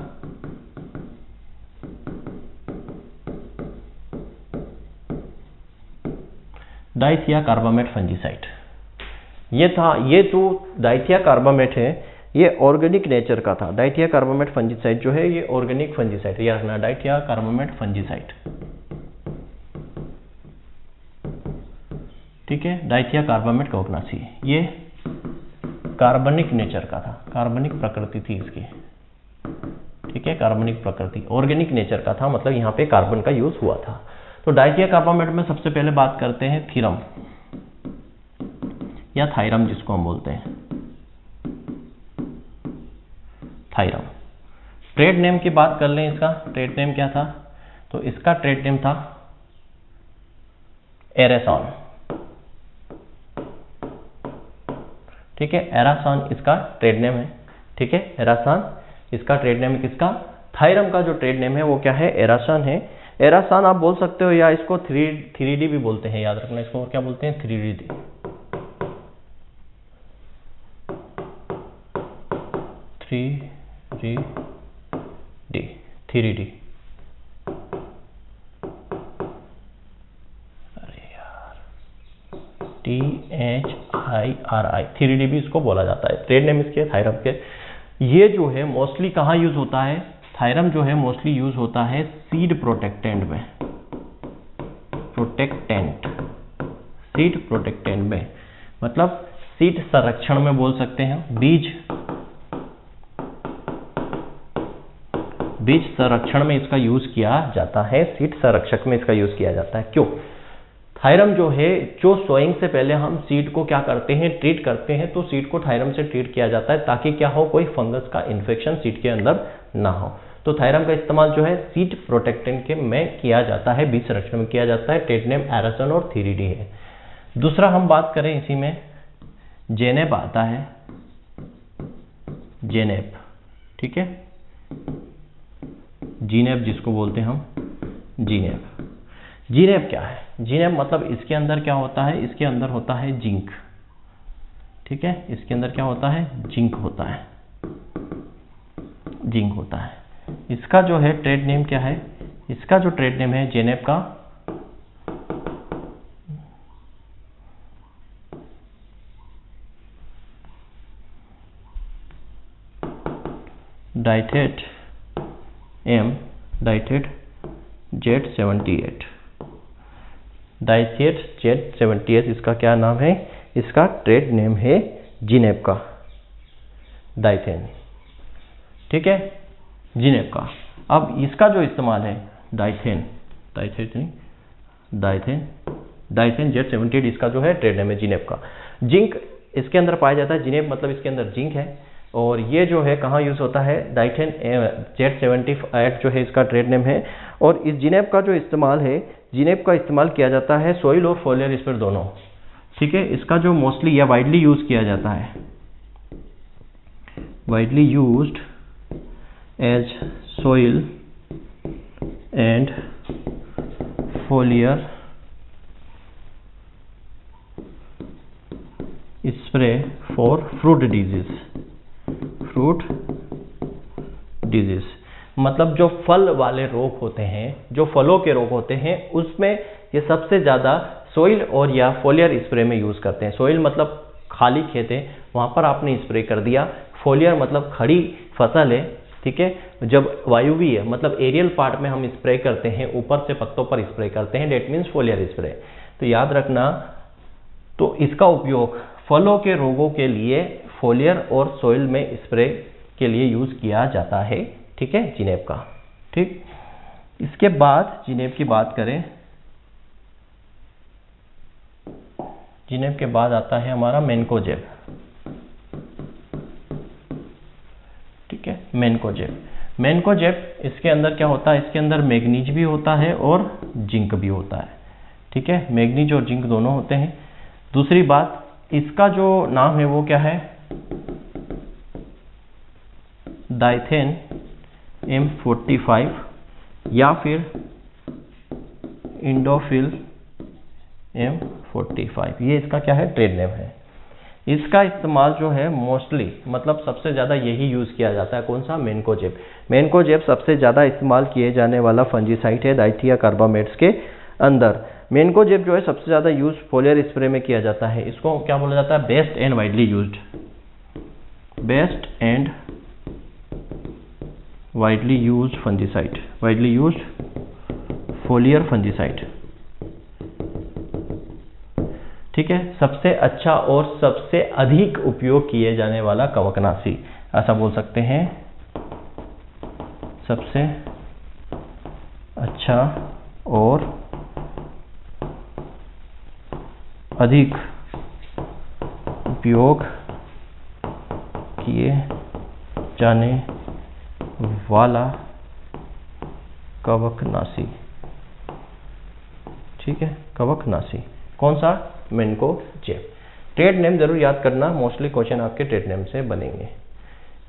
Speaker 1: डाइथिया कार्बामेट फंजीसाइड। ये जो डाइथिया कार्बामेट है ये ऑर्गेनिक नेचर का था। डाइथिया कार्बामेट फंजीसाइड जो है ये ऑर्गेनिक फंजीसाइड, याद रखना, डाइथिया कार्बामेट फंजीसाइड। ठीक है, डाइथिया कार्बामेट कवकनाशी, ये कार्बनिक नेचर का था, कार्बनिक प्रकृति थी इसकी, ठीक है, कार्बनिक प्रकृति, ऑर्गेनिक नेचर का था, मतलब यहाँ पे कार्बन का यूज हुआ था। तो डाइथिया कार्बामेट में सबसे पहले बात करते हैं थीरम या थायरम जिसको हम बोलते हैं, थायरम। ट्रेड नेम की बात कर लें, इसका ट्रेड नेम क्या था, तो इसका ट्रेड नेम था एरेसॉन, ठीक है, एरासॉन इसका ट्रेड नेम है, ठीक है, एरासॉन इसका ट्रेड नेम है किसका, थायरम का जो ट्रेड नेम है वो क्या है, एरासॉन है। एरासॉन आप बोल सकते हो या इसको 3D भी बोलते हैं, याद रखना इसको, और क्या बोलते हैं 3D, 3D, अरे यार THIRI, 3D भी इसको बोला जाता है। ट्रेड नेम इसके थायरम के। ये जो है मोस्टली कहाँ यूज होता है, थायरम जो है मोस्टली यूज होता है सीड प्रोटेक्टेंट में, सीड प्रोटेक्टेंट में, मतलब सीड संरक्षण में बोल सकते हैं, बीज संरक्षण में इसका यूज किया जाता है, सीड संरक्षक में इसका यूज किया जाता है। क्यों, थायरम जो है, जो सोइंग से पहले हम सीड को क्या करते हैं, ट्रीट करते हैं, तो सीड को थायरम से ट्रीट किया जाता है ताकि क्या हो, कोई फंगस का इन्फेक्शन सीड के अंदर ना हो। तो थायरम का इस्तेमाल जो है सीड प्रोटेक्टेंट के में किया जाता है, बीज संरक्षण में किया जाता है। ट्रेड नेम एरासॉन और 3D है। दूसरा हम बात करें इसी में, जेनेप आता है, जेनेप, ठीक है, जीनेप जिसको बोलते हैं हम, जीनेप। जीनेप क्या है, जीनेप मतलब इसके अंदर क्या होता है, इसके अंदर होता है जिंक, ठीक है, इसके अंदर क्या होता है, जिंक होता है, जिंक होता है। इसका जो है ट्रेड नेम क्या है, इसका जो ट्रेड नेम है जेनेप का, डाइथेट Z78, डाइथेट Z78 इसका क्या नाम है, इसका ट्रेड नेम है जीनेप का, डाइथेन, ठीक है, जीनेप का। अब इसका जो इस्तेमाल है डाइथेन Z78, इसका जो है ट्रेड नेम है जीनेप का। जिंक इसके अंदर पाया जाता है, जीनेप मतलब इसके अंदर जिंक है, और ये जो है कहाँ यूज होता है, डाइथेन Z78 जो है इसका ट्रेड नेम है। और इस जीनेप का जो इस्तेमाल है, जीनेप का इस्तेमाल किया जाता है सोइल और फोलियर स्प्रे दोनों, ठीक है। इसका जो मोस्टली या वाइडली यूज किया जाता है, widely used as soil and foliar spray for fruit disease, मतलब जो फल वाले रोग होते हैं, जो फलों के रोग होते हैं, उसमें ये सबसे ज़्यादा सोइल और या फोलियर स्प्रे में यूज़ करते हैं। सोइल मतलब खाली खेत है, वहाँ पर आपने स्प्रे कर दिया। फोलियर मतलब खड़ी फसल है, ठीक है। जब वायुवी है मतलब एरियल पार्ट में हम स्प्रे करते हैं, ऊपर से पत्तों पर स्प्रे करते हैं, डेट मीन्स फोलियर स्प्रे। तो याद रखना, तो इसका उपयोग फलों के रोगों के लिए फोलियर और सोइल में स्प्रे के लिए यूज किया जाता है, ठीक है, जीनेप का, ठीक। इसके बाद जीनेप की बात करें, जीनेप के बाद आता है हमारा मैनकोजेब, ठीक है, मैनकोजेब इसके अंदर क्या होता है, इसके अंदर मैग्नीज भी होता है और जिंक भी होता है, ठीक है, मैग्नीज और जिंक दोनों होते हैं। दूसरी बात, इसका जो नाम है वो क्या है, डाइथेन M45 या फिर इंडोफिल M45, ये इसका क्या है, ट्रेड नेम है। इसका इस्तेमाल जो है मोस्टली मतलब सबसे ज़्यादा यही यूज़ किया जाता है, कौन सा, मैनकोजेब। मैनकोजेब सबसे ज़्यादा इस्तेमाल किए जाने वाला फंजीसाइड है डाइथिया कार्बामेट्स के अंदर। मैनकोजेब जो है सबसे ज़्यादा यूज फोलियर स्प्रे में किया जाता है। इसको क्या बोला जाता है, best and widely used, best and widely used fungicide, widely used फोलियर fungicide, ठीक है, सबसे अच्छा और सबसे अधिक उपयोग किए जाने वाला कवकनाशी, ऐसा बोल सकते हैं, सबसे अच्छा और अधिक उपयोग किए जाने वाला कवकनाशी। ठीक है, कवकनाशी कौन सा? मैनकोजेब। ट्रेड नेम जरूर याद करना, मोस्टली क्वेश्चन आपके ट्रेड नेम से बनेंगे।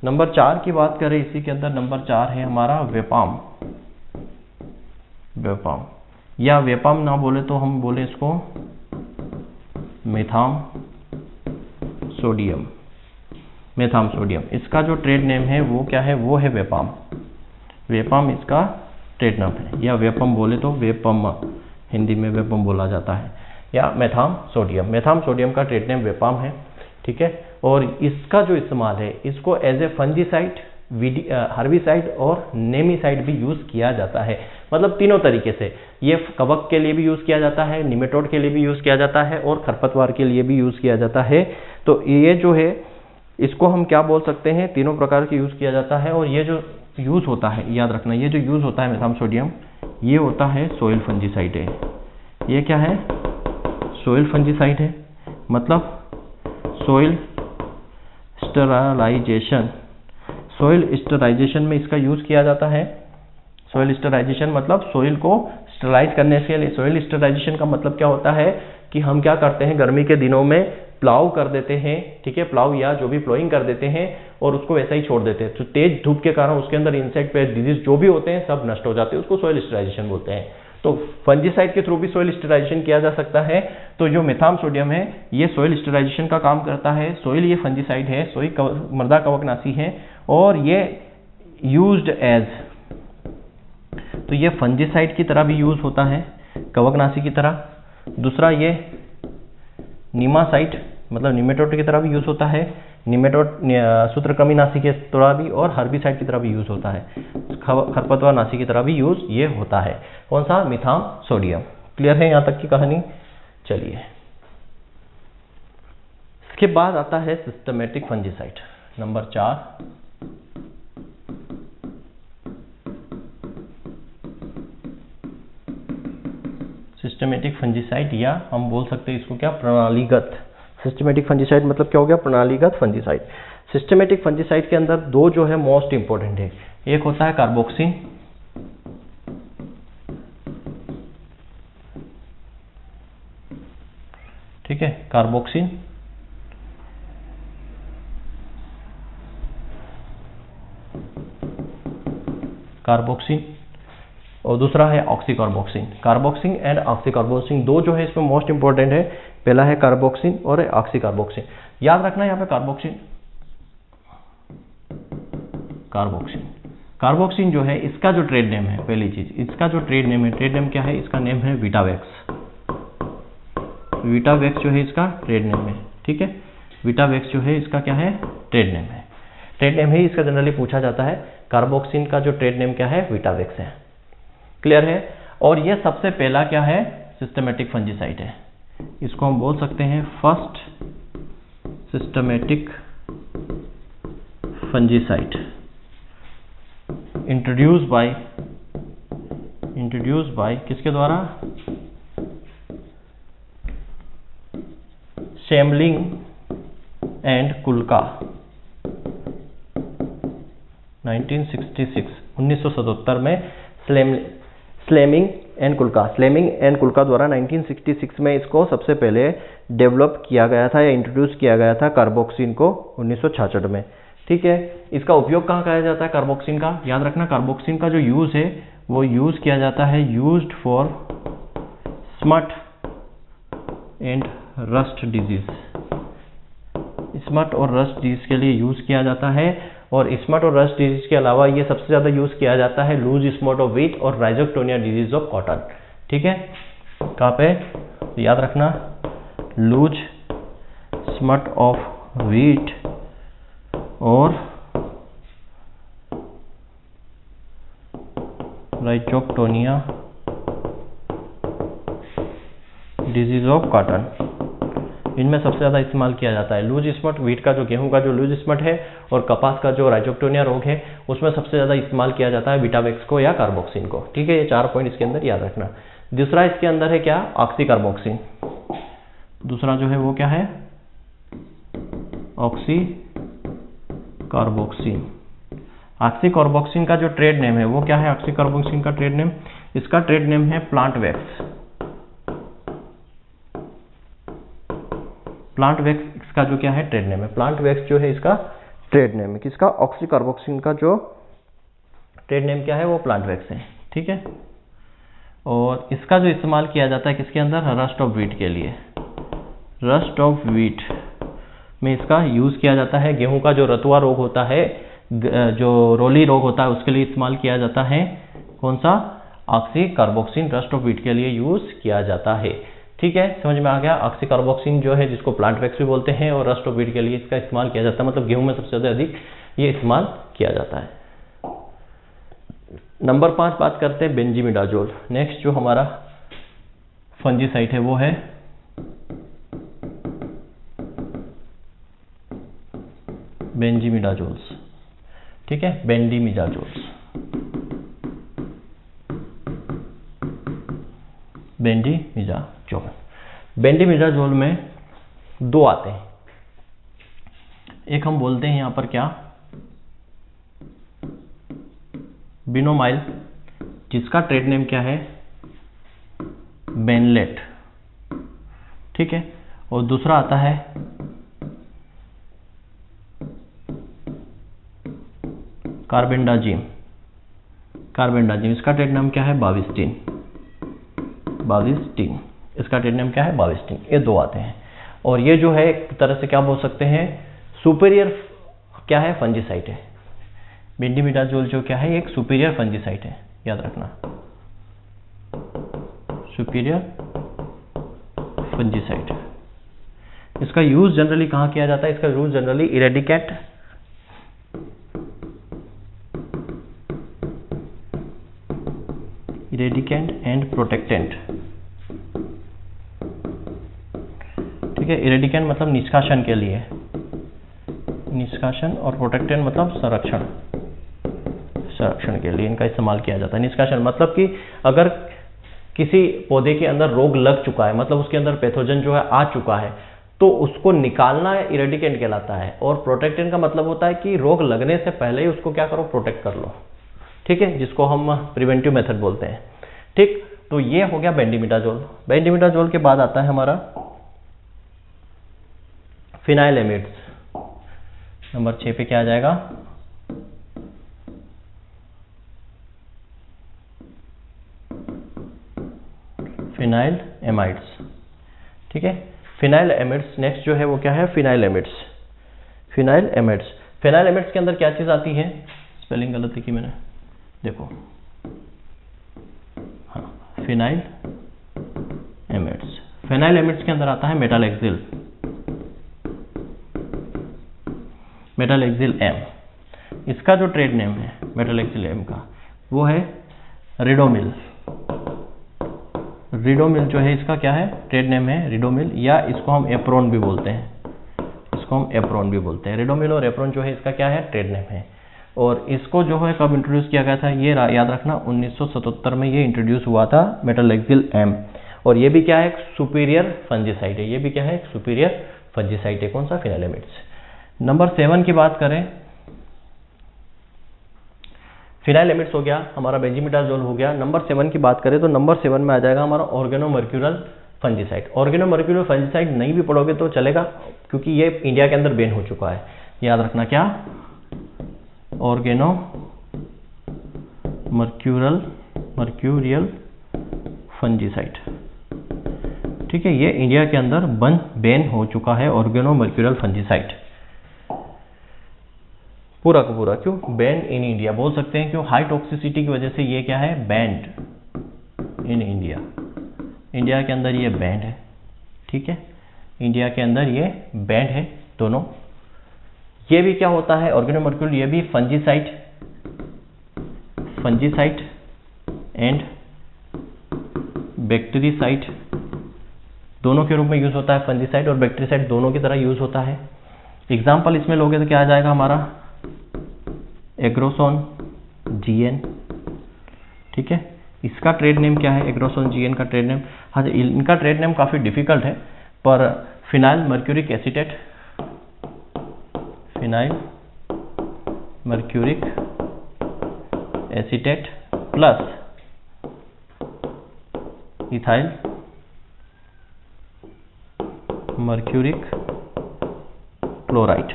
Speaker 1: नंबर 4 की बात करें, इसी के अंदर नंबर 4 है हमारा वेपाम। वेपाम या वेपाम ना बोले तो हम बोले इसको मेथाम सोडियम। मेथाम सोडियम, इसका जो ट्रेड नेम है वो क्या है? वो है वेपाम। वेपाम इसका ट्रेड नाम है, या वेपम बोले तो वेपम, हिंदी में वेपम बोला जाता है, या मेथाम सोडियम। मेथाम सोडियम का ट्रेड नेम वेपाम है। ठीक है, और इसका जो इस्तेमाल है, इसको एज ए फंजीसाइड, हर्बिसाइड और नेमीसाइड भी यूज किया जाता है। मतलब तीनों तरीके से ये कवक के लिए भी यूज किया जाता है, निमेटोड के लिए भी यूज किया जाता है और खरपतवार के लिए भी यूज किया जाता है। तो ये जो है इसको हम क्या बोल सकते हैं? तीनों प्रकार के यूज किया जाता है। और ये जो यूज होता है, याद रखना, ये जो यूज होता है मेथाम सोडियम, ये होता है सोइल फंजीसाइड है। ये क्या है? सोइल फंजीसाइड है, मतलब सोइल स्टरलाइजेशन। सोइल स्टरलाइजेशन में इसका यूज किया जाता है। सोइल स्टरलाइजेशन मतलब सोइल को स्टरलाइज करने के लिए। सोइल स्टरलाइजेशन का मतलब क्या होता है कि हम क्या करते हैं, गर्मी के दिनों में प्लाव कर देते हैं, ठीक है, प्लाव या जो भी प्लोइंग कर देते हैं और उसको वैसा ही छोड़ देते हैं। तो तेज धूप के कारण उसके अंदर इंसेक्ट, पेस्ट, डिजीज जो भी होते हैं सब नष्ट हो जाते हैं, उसको सोइल स्टरलाइजेशन बोलते हैं। तो फंजीसाइड के थ्रू भी सोइल स्टरलाइजेशन किया जा सकता है। तो जो मेथाम सोडियम है ये सोइल स्टरलाइजेशन का काम करता है। सोइल ये फंजीसाइड है, सोइल मृदा कवकनाशी है और ये यूज्ड एज, तो ये फंजीसाइड की तरह भी यूज होता है, कवकनाशी की तरह। दूसरा ये नीमासाइड मतलब निमेटोड की तरह भी यूज होता है, निमेटोड सूत्रकृमिनाशी के तरह भी, और हर्बिसाइड की तरह भी यूज होता है, खरपतवार नाशी की तरह भी यूज ये होता है। कौन सा? मेथाम सोडियम। क्लियर है यहाँ तक की कहानी? चलिए, इसके बाद आता है systematic fungicide, number 4। Systematic fungicide, या हम बोल सकते हैं इसको क्या? प्रणालीगत। सिस्टमेटिक फंजीसाइड मतलब क्या हो गया? प्रणालीगत फंजीसाइड। सिस्टमेटिक फंजीसाइड के अंदर दो जो है मोस्ट इंपॉर्टेंट है। एक होता है कार्बोक्सिन, ठीक है, कार्बोक्सिन, कार्बोक्सिन, और दूसरा है ऑक्सीकार्बोक्सिन। कार्बोक्सिन एंड ऑक्सीकार्बोक्सिन दो जो है इसमें मोस्ट इंपॉर्टेंट है। पहला है कार्बोक्सिन और ऑक्सीकार्बोक्सिन। याद रखना यहाँ पे कार्बोक्सिन, कार्बोक्सिन, कार्बोक्सिन जो है इसका जो ट्रेड नेम है, पहली चीज इसका जो ट्रेड नेम है, ट्रेड नेम क्या है? इसका नेम है विटावेक्स। विटावेक्स जो है इसका ट्रेड नेम है, ठीक है, विटावेक्स जो है इसका क्या है? ट्रेड नेम है। ट्रेड नेम है इसका, जनरली पूछा जाता है। कार्बोक्सिन का जो ट्रेड नेम क्या है? विटावेक्स है। क्लियर है? और ये सबसे पहला क्या है? सिस्टमेटिक फंजीसाइड है। इसको हम बोल सकते हैं first systematic fungicide, introduce by किसके द्वारा? शेमलिंग एंड कुल्का, 1977 में स्लेमिंग एंड कुल्का द्वारा 1966 में इसको सबसे पहले डेवलप किया गया था या इंट्रोड्यूस किया गया था कार्बोक्सिन को 1966 में। ठीक है, इसका उपयोग कहाँ किया जाता है कार्बोक्सिन का? याद रखना, कार्बोक्सिन का जो यूज है वो यूज किया जाता है used for smut and rust disease. Smut और रस्ट डिजीज के लिए यूज किया जाता है। और स्मट और रस्ट डिजीज के अलावा ये सबसे ज्यादा यूज किया जाता है लूज स्पॉट ऑफ व्हीट और राइजोक्टोनिया डिजीज ऑफ कॉटन। ठीक है, कहाँ पे? तो याद रखना, लूज स्मट ऑफ व्हीट और राइजोक्टोनिया डिजीज ऑफ कॉटन। इनमें सबसे ज़्यादा इस्तेमाल किया जाता है। लूज स्पॉट, व्हीट का जो गेहूं का जो लूज स्पॉट है, और कपास का जो राइजोक्टोनिया रोग है, उसमें सबसे ज़्यादा इस्तेमाल किया जाता है बीटावेक्स को या कार्बोक्सिन को। ठीक है, ये 4 पॉइंट इसके अंदर याद रखना। दूसरा इसके अंदर है क्या, ऑक्सीकार्बोक्सिन। दूसरा जो है वो क्या है, ऑक्सीकार्बोक्सिन। ऑक्सीकार्बोक्सिन का जो ट्रेड नेम है वो क्या है, ऑक्सीकार्बोक्सिन का ट्रेड नेम, इसका ट्रेड नेम है प्लांट वैक्स। प्लांट वैक्स इसका जो क्या है ट्रेड नेम है, प्लांट वैक्स जो है इसका ट्रेड नेम है किसका, ऑक्सीकार्बोक्सिन का जो ट्रेड नेम क्या है वो प्लांट वैक्स है। ठीक है, और इसका जो इस्तेमाल किया जाता है किसके अंदर, रस्ट ऑफ व्हीट के लिए। रस्ट ऑफ व्हीट में इसका यूज किया जाता है। गेहूं का जो रतुआ रोग होता है, जो रोली रोग होता है, उसके लिए इस्तेमाल किया जाता है कौन सा, ऑक्सीकार्बोक्सिन रस्ट ऑफ व्हीट के लिए यूज किया जाता है। ठीक है, समझ में आ गया। ऑक्सीकार्बोक्सिन जो है जिसको प्लांट वैक्स भी बोलते हैं, और रस्ट ऑफ व्हीट के लिए इसका इस्तेमाल किया जाता है, मतलब गेहूं में सबसे ज्यादा अधिक ये इस्तेमाल किया जाता है। नंबर 5 बात करते हैं बेंजीमिडाजोल। नेक्स्ट जो हमारा फंजीसाइड है वो है बेंजीमिडाजोल्स। ठीक है, बेंडीमिडाजोल्स, बेंडीमिडाजोल। बेंडीमिडाजोल में 2 आते हैं। एक हम बोलते हैं यहां पर क्या, बिनोमाइल, जिसका ट्रेड नेम क्या है, बेनलेट। ठीक है, और दूसरा आता है कार्बेंडाजिम। कार्बेंडाजिम, इसका ट्रेड नेम क्या है, बाविस्टिन। बाविस्टिन, इसका ट्रेड नेम क्या है, बाविस्टिन। ये 2 आते हैं, और ये जो है एक तरह से क्या बोल सकते हैं, सुपीरियर क्या है, फंजीसाइड है। बेंडीमिडाजोल जो क्या है, एक सुपीरियर फंजीसाइड है, याद रखना, सुपीरियर फंजीसाइड। इसका यूज जनरली कहां किया जाता है, इसका use generally eradicate, eradicant and protectant. ठीक है, इरेडिकेंट मतलब निष्कासन के लिए, निष्कासन, और प्रोटेक्टेंट मतलब संरक्षण, संरक्षण के लिए इनका इस्तेमाल किया जाता है। निष्कासन मतलब कि अगर किसी पौधे के अंदर रोग लग चुका है, मतलब उसके अंदर पैथोजन जो है आ चुका है, तो उसको निकालना इरेडिकेंट कहलाता है। और प्रोटेक्टेंट का मतलब होता है कि रोग लगने से पहले ही उसको क्या करो, प्रोटेक्ट कर लो। ठीक है, जिसको हम प्रिवेंटिव मेथड बोलते हैं। ठीक, तो ये हो गया बेंडीमिडाजोल। बेंडीमिडाजोल के बाद आता है हमारा फिनाइलएमिड्स। नंबर 6 पे क्या आ जाएगा, फिनाइलएमाइड्स। ठीक है, फिनाइलएमिड्स। नेक्स्ट जो है वो क्या है, फिनाइलएमिड्स। फिनाइलएमिड्स, फिनाइलएमिड्स के अंदर क्या चीज आती है, स्पेलिंग गलत लिखी मैंने, देखो, हाँ, फिनाइलएमिड्स। फिनाइलएमिड्स के अंदर आता है मेटालेक्सिल, मेटालेक्सिल एम। इसका जो ट्रेड नेम है मेटालेक्सिल एम का वो है रिडोमिल। रिडोमिल जो है इसका क्या है, ट्रेड नेम है रिडोमिल, या इसको हम एप्रोन भी बोलते हैं, इसको हम एप्रोन भी बोलते हैं। रिडोमिल और एप्रोन जो है इसका क्या है, ट्रेड नेम है। और इसको जो है कब इंट्रोड्यूस किया गया था, ये याद रखना, 1977 में ये इंट्रोड्यूस हुआ था, मेटालेक्सिल एम। और ये भी क्या है, एक सुपीरियर फंजीसाइड है, ये भी क्या है, एक सुपीरियर फंजीसाइड है। कौन सा, फिनाइलएमिड्स। नंबर 7 की बात करें, फिनाइलएमिड्स हो गया, हमारा बेंजीमिडाजोल हो गया। नंबर 7 की बात करें तो नंबर 7 में आ जाएगा हमारा ऑर्गेनोमर्क्यूरल फंजीसाइड। ऑर्गेनोमर्क्यूरल फंजीसाइड नहीं भी पढ़ोगे तो चलेगा, क्योंकि ये इंडिया के अंदर बैन हो चुका है। याद रखना क्या, ऑर्गेनोमर्क्यूरियल फंजीसाइड। ठीक है, ये इंडिया के अंदर बैन हो चुका है, ऑर्गेनोमर्क्यूरल फंजीसाइड पूरा का पूरा। क्यों बैन इन इंडिया बोल सकते हैं, क्यों, हाई टॉक्सिसिटी की वजह से ये क्या है, बैंड इन इंडिया। इंडिया के अंदर ये बैंड है। ठीक है, इंडिया के अंदर ये बैंड है दोनों। ये भी क्या होता है, ऑर्गेनोमर्क्यूल, ये भी फंजीसाइड, फंजीसाइड एंड बैक्टीरिसाइड दोनों के रूप में यूज होता है, फंजीसाइड और बैक्टीरिसाइड दोनों की तरह यूज होता है। एग्जाम्पल इसमें लोगे तो क्या आ जाएगा हमारा, एग्रोसोन जीएन, ठीक है। इसका ट्रेड नेम क्या है, एग्रोसोन जीएन का ट्रेड नेम। हाँ, इनका ट्रेड नेम काफ़ी डिफिकल्ट है, पर phenyl mercuric acetate, phenyl mercuric acetate plus ethyl mercuric chloride,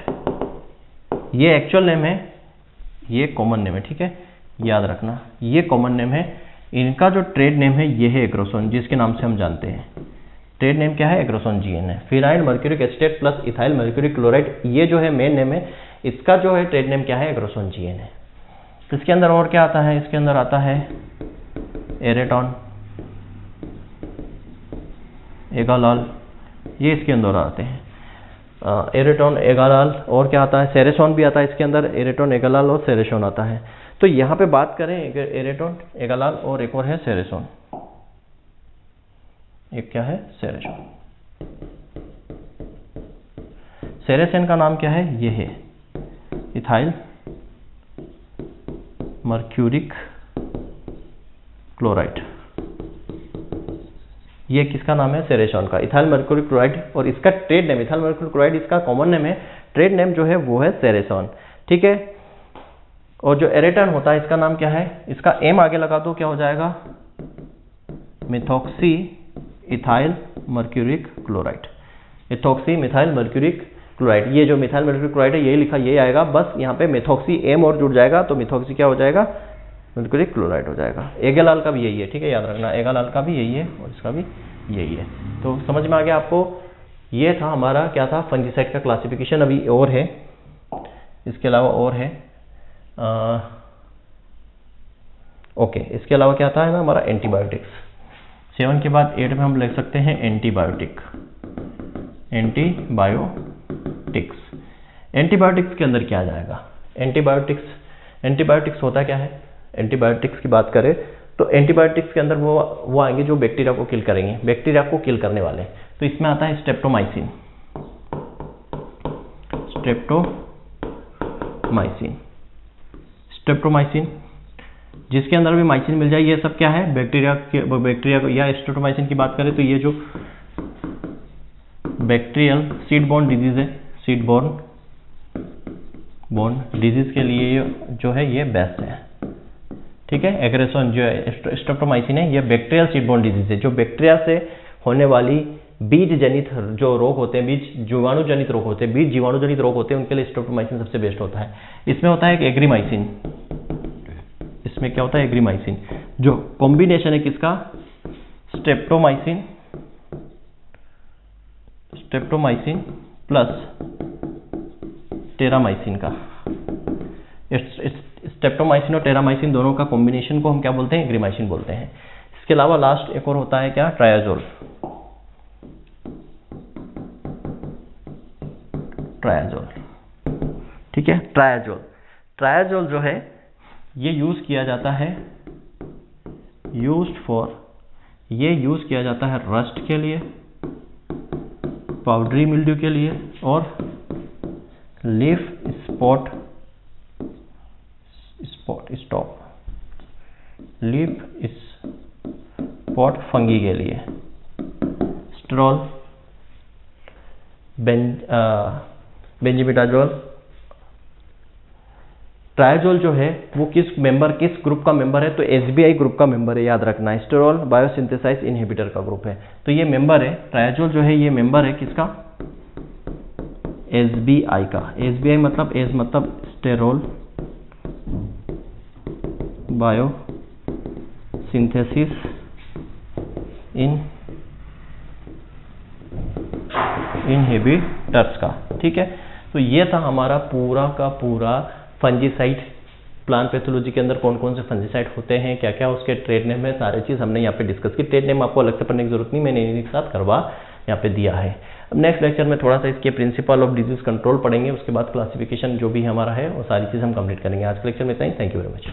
Speaker 1: ये एक्चुअल नेम है, ये कॉमन नेम है, ठीक है, याद रखना ये कॉमन नेम है। इनका जो ट्रेड नेम है ये है एग्रोसोन, जिसके नाम से हम जानते हैं। ट्रेड नेम क्या है, एग्रोसोन जीएन है। Phenyl mercuric acetate plus ethyl mercuric chloride, ये जो है मेन नेम है, इसका जो है ट्रेड नेम क्या है, एग्रोसोन जीएन है। इसके अंदर और क्या आता है, इसके अंदर आता है एरेटॉन, एगालाल, ये इसके अंदर आते हैं, एरेटॉन, एगालाल, और क्या आता है, सेरेसोन भी आता है इसके अंदर, एरेटॉन, एगालाल और सेरेसोन आता है। तो यहाँ पे बात करें एरेटॉन, एगालाल और एक और है सेरेसोन, एक क्या है, सेरेसोन। सेरेसेन का नाम क्या है, ये है इथाइल मर्क्यूरिक क्लोराइड, ये किसका नाम है, सेरेसोन का, इथाइल मर्क्यूरिक क्लोराइड। और इसका trade name, ethyl mercuric chloride इसका कॉमन नेम है, ट्रेड नेम जो है वो है सेरेसोन, ठीक है। और जो एरेटॉन होता है इसका नाम क्या है, इसका एम आगे लगा दो, क्या हो जाएगा, methoxy ethyl mercuric chloride, methoxy methyl mercuric chloride. ये जो मिथाइल मर्क्यूरिक क्लोराइड है यही लिखा, यही आएगा, बस यहाँ पे मिथॉक्सी एम और जुड़ जाएगा, तो मिथॉक्सी क्या हो जाएगा, मर्क्यूरिक क्लोराइड हो जाएगा। एगालाल का भी यही है, ठीक है, याद रखना, एगालाल का भी यही है और इसका भी यही है। तो समझ में आ गया आपको, ये था हमारा क्या था, फंजीसाइड का क्लासिफिकेशन। अभी और है, इसके अलावा और है, ओके, इसके अलावा क्या था है ना हमारा, एंटीबायोटिक्स। 7 के बाद 8 में हम लिख सकते हैं एंटीबायोटिक, एंटीबायोटिक्स। एंटीबायोटिक्स के अंदर क्या आ जाएगा, एंटीबायोटिक्स होता क्या है, एंटीबायोटिक्स की बात करें तो एंटीबायोटिक्स के अंदर वो आएंगे जो बैक्टीरिया को किल करेंगे, बैक्टीरिया को किल करने वाले। तो इसमें आता है स्ट्रेप्टोमाइसिन, स्ट्रेप्टोमाइसिन, जिसके अंदर भी माइसिन मिल जाए, ये सब क्या है, बैक्टीरिया को, या स्ट्रेप्टोमाइसिन की बात करें तो ये जो बैक्टीरियल सीड बोर्न डिजीज है, सीड बोर्न डिजीज के लिए जो है ये बेस्ट है, ठीक है। एग्रेसन जो है स्ट्रेप्टोमाइसिन है, ये बैक्टीरियल सीड बोर्न डिजीज है, जो बैक्टीरिया से होने वाली बीज जनित जो रोग होते हैं, बीज जीवाणु जनित रोग होते हैं, बीज जीवाणु जनित रोग होते हैं, उनके लिए स्ट्रेप्टोमाइसिन सबसे बेस्ट होता है। इसमें होता है एक एग्रीमाइसिन, इसमें क्या होता है, एग्रीमाइसिन, जो कॉम्बिनेशन है किसका, स्ट्रेप्टोमाइसिन प्लस टेरामाइसिन का। स्ट्रेप्टोमाइसिन और टेरामाइसिन दोनों का कॉम्बिनेशन को हम क्या बोलते हैं, एग्रीमाइसिन बोलते हैं। इसके अलावा लास्ट एक और होता है क्या, ट्रायाजोल, ठीक है। ट्रायाजोल जो है ये यूज किया जाता है, यूज किया जाता है रस्ट के लिए, पाउडरी मिल्ड्यू के लिए और लीफ स्पॉट फंगी के लिए। स्टेरॉल, बेंजीमिडाजोल। ट्रायाजोल जो है वो किस ग्रुप का मेंबर है, तो एसबीआई ग्रुप का मेंबर है, याद रखना। स्टेरॉल बायोसिंथेसाइज इनहिबिटर का ग्रुप है, तो ये मेंबर है, ट्रायाजोल जो है ये मेंबर है किसका, एसबीआई का। एसबीआई मतलब एस मतलब स्टेरॉल बायोसिंथेसिस इनहिबिटर्स का, ठीक है। तो ये था हमारा पूरा का पूरा फंजीसाइड। प्लांट पैथोलॉजी के अंदर कौन कौन से फंजीसाइड होते हैं, क्या क्या उसके ट्रेड नेम है, सारी चीज़ हमने यहाँ पे डिस्कस की। ट्रेड नेम आपको अलग से पढ़ने की जरूरत नहीं, मैंने इन्हीं के साथ करवा यहाँ पे दिया है। अब नेक्स्ट लेक्चर में थोड़ा सा इसके प्रिंसिपल ऑफ डिजीज कंट्रोल पढ़ेंगे, उसके बाद क्लासिफिकेशन जो भी हमारा है वो सारी चीज़ हम कंप्लीट करेंगे। आज के लेक्चर में इतना ही, थैंक यू वेरी मच।